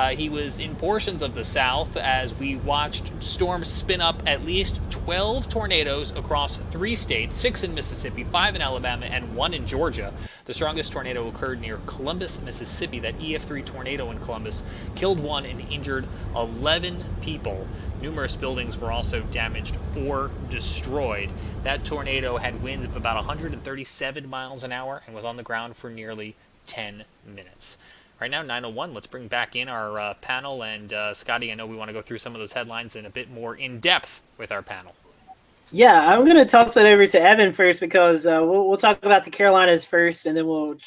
He was in portions of the South as we watched storms spin up at least 12 tornadoes across 3 states, 6 in Mississippi, 5 in Alabama, and 1 in Georgia. The strongest tornado occurred near Columbus, Mississippi. That EF3 tornado in Columbus killed 1 and injured 11 people. Numerous buildings were also damaged or destroyed. That tornado had winds of about 137 miles an hour and was on the ground for nearly 10 minutes. Right now, 9:01, let's bring back in our panel. And Scotty, I know we want to go through some of those headlines in a bit more in depth with our panel. Yeah, I'm going to toss it over to Evan first because we'll talk about the Carolinas first, and then we'll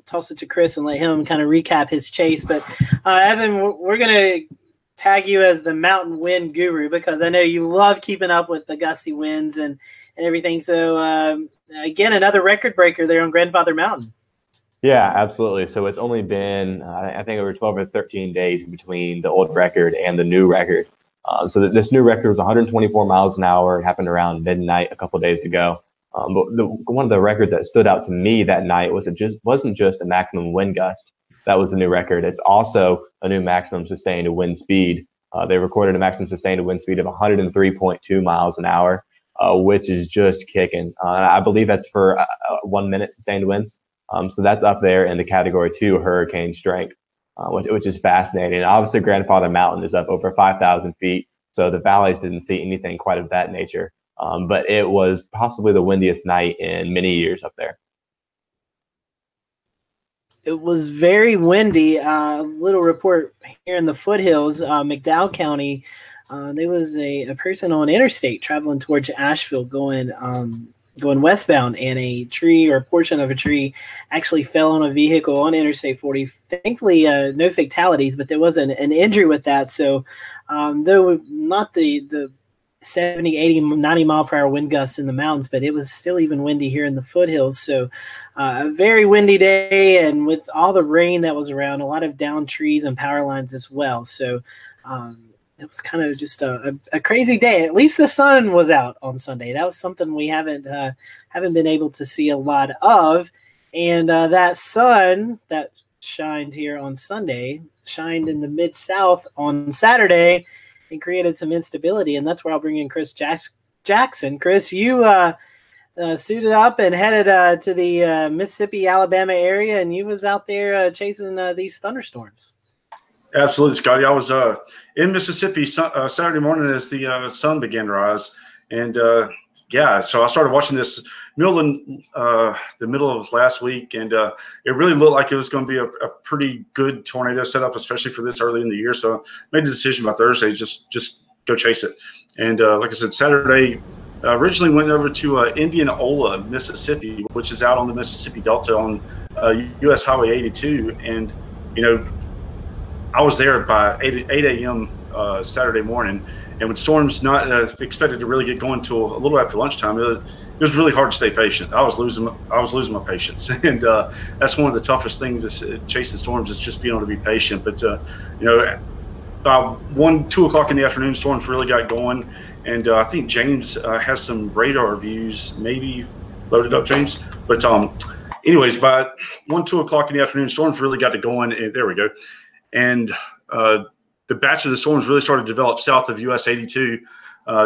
toss it to Chris and let him kind of recap his chase. But Evan, we're going to tag you as the mountain wind guru because I know you love keeping up with the gusty winds and everything. So again, another record breaker there on Grandfather Mountain. Yeah, absolutely. So it's only been, I think, over 12 or 13 days between the old record and the new record. So this new record was 124 miles an hour. It happened around midnight a couple of days ago. But one of the records that stood out to me that night wasn't just a maximum wind gust. That was the new record. It's also a new maximum sustained wind speed. They recorded a maximum sustained wind speed of 103.2 miles an hour, which is just kicking. I believe that's for 1 minute sustained winds. So that's up there in the Category 2 hurricane strength, which is fascinating. And obviously, Grandfather Mountain is up over 5,000 feet. So the valleys didn't see anything quite of that nature. But it was possibly the windiest night in many years up there. It was very windy. Little report here in the foothills, McDowell County. There was a person on interstate traveling towards Asheville going westbound, and a tree or a portion of a tree actually fell on a vehicle on Interstate 40. Thankfully, no fatalities, but there was an injury with that. So though not the 70, 80, 90 mile per hour wind gusts in the mountains, but it was still even windy here in the foothills. So a very windy day, and with all the rain that was around, a lot of downed trees and power lines as well. So it was kind of just a crazy day. At least the sun was out on Sunday. That was something we haven't been able to see a lot of. And that sun that shined here on Sunday shined in the Mid-South on Saturday and created some instability. And that's where I'll bring in Chris Jackson. Chris, you suited up and headed to the Mississippi, Alabama area, and you was out there chasing these thunderstorms. Absolutely, Scotty. I was in Mississippi Saturday morning as the sun began to rise. And, so I started watching this the middle of last week, and it really looked like it was going to be a pretty good tornado setup, especially for this early in the year. So I made the decision by Thursday, just go chase it. And like I said, Saturday, originally went over to Indianola, Mississippi, which is out on the Mississippi Delta on U.S. Highway 82. And, I was there by 8 a.m. Saturday morning, and with storms not expected to really get going until a little after lunchtime, it was really hard to stay patient. I was losing my patience, and that's one of the toughest things chasing storms is just being able to be patient. But about 2 o'clock in the afternoon, storms really got going, and I think James has some radar views, maybe loaded up, James. But anyways, by 2 o'clock in the afternoon, storms really got to going, and there we go. And the batch of the storms really started to develop south of US 82,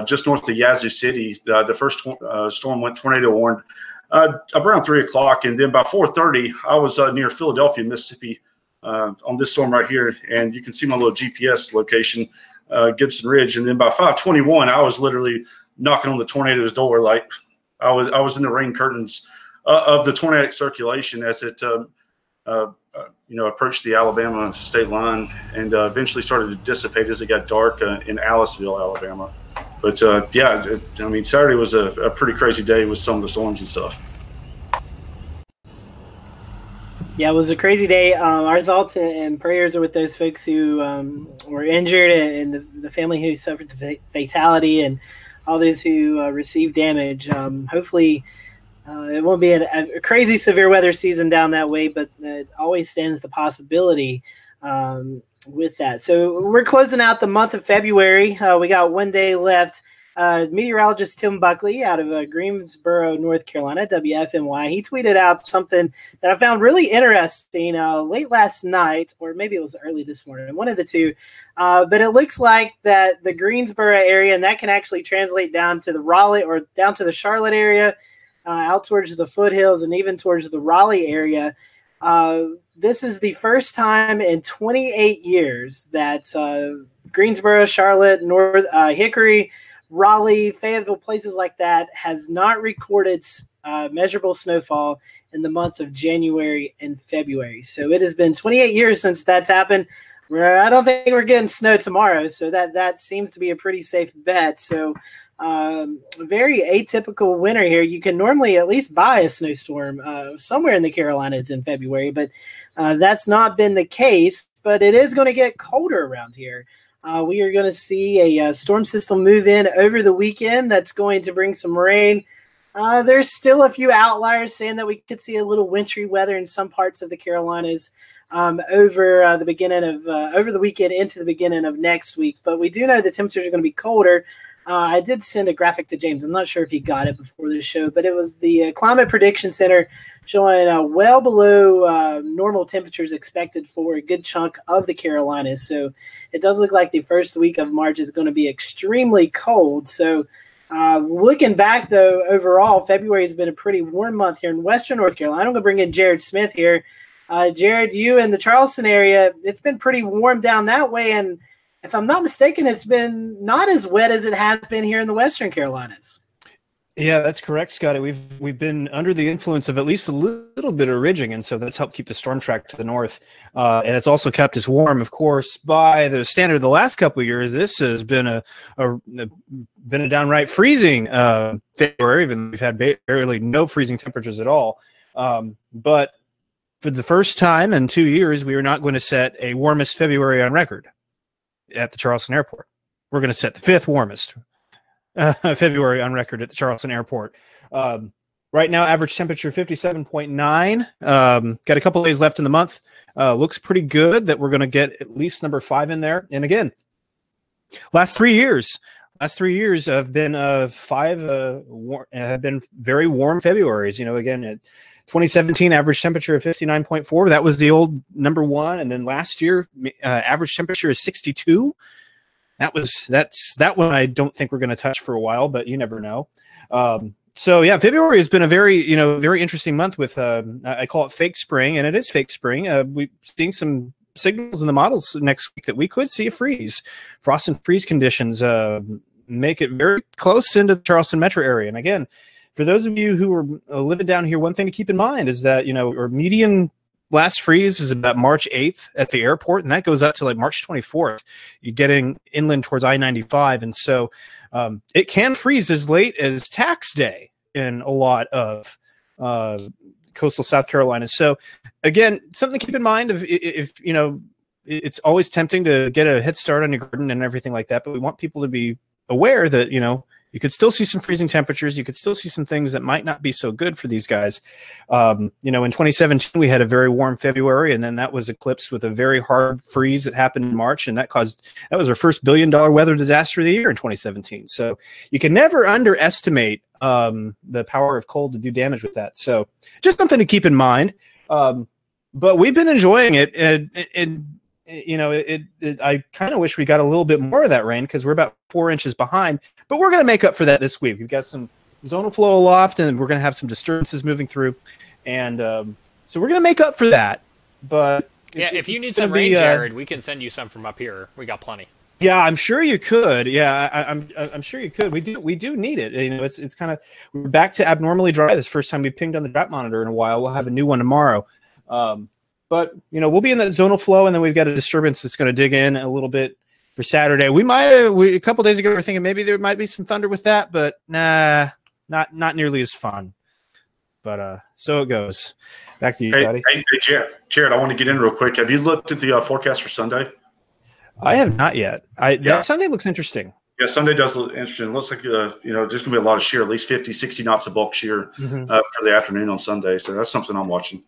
just north of Yazoo City. The first storm went tornado warned around 3 o'clock, and then by 4:30, I was near Philadelphia, Mississippi, on this storm right here, and you can see my little GPS location, Gibson Ridge. And then by 5:21, I was literally knocking on the tornado's door, like I was in the rain curtains of the tornadic circulation as it approached the Alabama state line, and eventually started to dissipate as it got dark in Aliceville, Alabama. But Saturday was a pretty crazy day with some of the storms and stuff. Yeah, it was a crazy day. Our thoughts and prayers are with those folks who were injured, and the family who suffered the fatality, and all those who received damage. Hopefully, it won't be a crazy severe weather season down that way, but it always stands the possibility with that. So we're closing out the month of February. We got 1 day left. Meteorologist Tim Buckley out of Greensboro, North Carolina, WFNY, he tweeted out something that I found really interesting late last night, or maybe it was early this morning, one of the two. But it looks like that the Greensboro area, and that can actually translate down to the Raleigh or down to the Charlotte area, out towards the foothills, and even towards the Raleigh area. This is the first time in 28 years that Greensboro, Charlotte, North Hickory, Raleigh, Fayetteville, places like that has not recorded measurable snowfall in the months of January and February. So it has been 28 years since that's happened. I don't think we're getting snow tomorrow, so that seems to be a pretty safe bet. So very atypical winter here. You can normally at least buy a snowstorm somewhere in the Carolinas in February, but that's not been the case. But it is going to get colder around here. We are going to see a storm system move in over the weekend that's going to bring some rain. There's still a few outliers saying that we could see a little wintry weather in some parts of the Carolinas over the weekend into the beginning of next week. But we do know the temperatures are going to be colder. I did send a graphic to James. I'm not sure if he got it before the show, but it was the Climate Prediction Center showing well below normal temperatures expected for a good chunk of the Carolinas. So it does look like the first week of March is going to be extremely cold. So Looking back, though, overall, February has been a pretty warm month here in Western North Carolina. I'm going to bring in Jared Smith here. Jared, you in the Charleston area, it's been pretty warm down that way. And if I'm not mistaken, it's been not as wet as it has been here in the Western Carolinas. Yeah, that's correct, Scotty. We've been under the influence of at least a little bit of ridging, and so that's helped keep the storm track to the north. And it's also kept us warm, of course, by the standard of the last couple of years. This has been a downright freezing February. Even we've had barely no freezing temperatures at all. But for the first time in 2 years, we are not going to set a warmest February on record at the Charleston Airport. We're going to set the 5th warmest February on record at the Charleston Airport. Right now, average temperature 57.9. Got a couple of days left in the month. Looks pretty good that we're going to get at least number 5 in there. And again, last 3 years have been have been very warm Februarys. You know, again, at 2017 average temperature of 59.4. That was the old number 1. And then last year, average temperature is 62. That one I don't think we're going to touch for a while, but you never know. So yeah, February has been a very interesting month with I call it fake spring, and it is fake spring. We're seeing some signals in the models next week that we could see a freeze. Frost and freeze conditions make it very close into the Charleston metro area. And again, for those of you who are living down here, one thing to keep in mind is that our median last freeze is about March 8th at the airport, and that goes up to like March 24th. You're getting inland towards I-95, and so it can freeze as late as tax day in a lot of coastal South Carolina. So again, something to keep in mind if it's always tempting to get a head start on your garden and everything like that, but we want people to be aware that you could still see some freezing temperatures. You could still see some things that might not be so good for these guys. In 2017, we had a very warm February, and then that was eclipsed with a very hard freeze that happened in March, and that was our first $1 billion weather disaster of the year in 2017. So you can never underestimate the power of cold to do damage with that. So just something to keep in mind. But we've been enjoying it, and I kind of wish we got a little bit more of that rain because we're about 4 inches behind. But we're going to make up for that this week. We've got some zonal flow aloft, and we're going to have some disturbances moving through. And so we're going to make up for that. But yeah, if you need some rain, Jared, we can send you some from up here. We got plenty. Yeah, I'm sure you could. Yeah, I'm sure you could. We do need it. It's kind of, we're back to abnormally dry. This first time we pinged on the drought monitor in a while. We'll have a new one tomorrow. But we'll be in that zonal flow, and then we've got a disturbance that's going to dig in a little bit for Saturday. A couple days ago we were thinking maybe there might be some thunder with that, but nah, not nearly as fun. But so it goes. Back to you, Scotty. Hey, Jared, I want to get in real quick. Have you looked at the forecast for Sunday? I have not yet. That Sunday looks interesting. Yeah, Sunday does look interesting. It looks like there's going to be a lot of shear, at least 50, 60 knots of bulk shear for the afternoon on Sunday. So that's something I'm watching.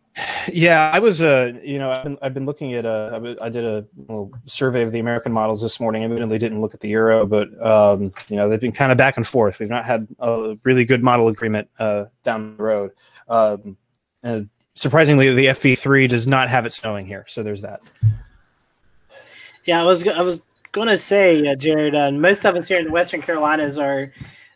Yeah, I was I've been looking at I did a little survey of the American models this morning. I admittedly didn't look at the Euro, but they've been kind of back and forth. We've not had a really good model agreement down the road. And surprisingly, the FV3 does not have it snowing here, so there's that. Yeah, I was going to say, Jared, most of us here in the Western Carolinas are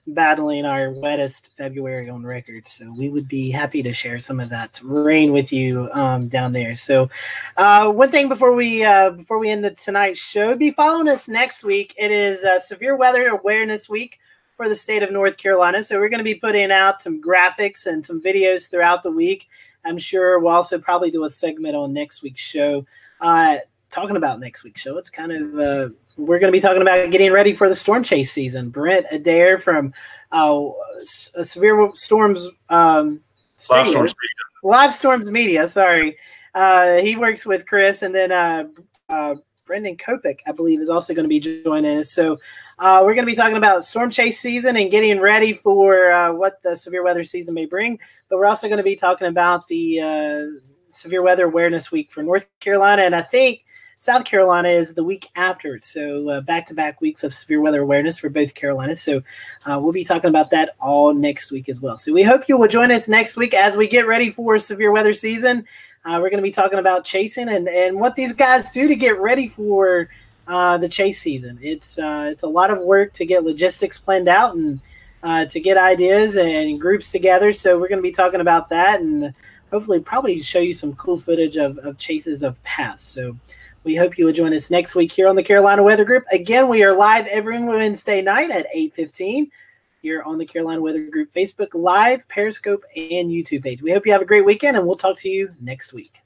battling our wettest February on record, so we would be happy to share some of that rain with you down there. So one thing before we end tonight's show, be following us next week. It is Severe Weather Awareness Week for the state of North Carolina, so we're going to be putting out some graphics and some videos throughout the week. I'm sure we'll also probably do a segment on next week's show talking about next week's show. It's kind of we're going to be talking about getting ready for the storm chase season. Brent Adair from Severe Storms Live Storms Media. Sorry, he works with Chris, and then Brendan Kopic, I believe, is also going to be joining us. So we're going to be talking about storm chase season and getting ready for what the severe weather season may bring. But we're also going to be talking about the Severe Weather Awareness Week for North Carolina, and I think South Carolina is the week after. So back-to-back weeks of severe weather awareness for both Carolinas. So we'll be talking about that all next week as well. So we hope you will join us next week as we get ready for severe weather season. We're going to be talking about chasing and what these guys do to get ready for the chase season. It's a lot of work to get logistics planned out, and to get ideas and groups together. So we're going to be talking about that and hopefully probably show you some cool footage of chases of pass. So we hope you will join us next week here on the Carolina Weather Group. Again, we are live every Wednesday night at 8:15 here on the Carolina Weather Group Facebook Live, Periscope, and YouTube page. We hope you have a great weekend, and we'll talk to you next week.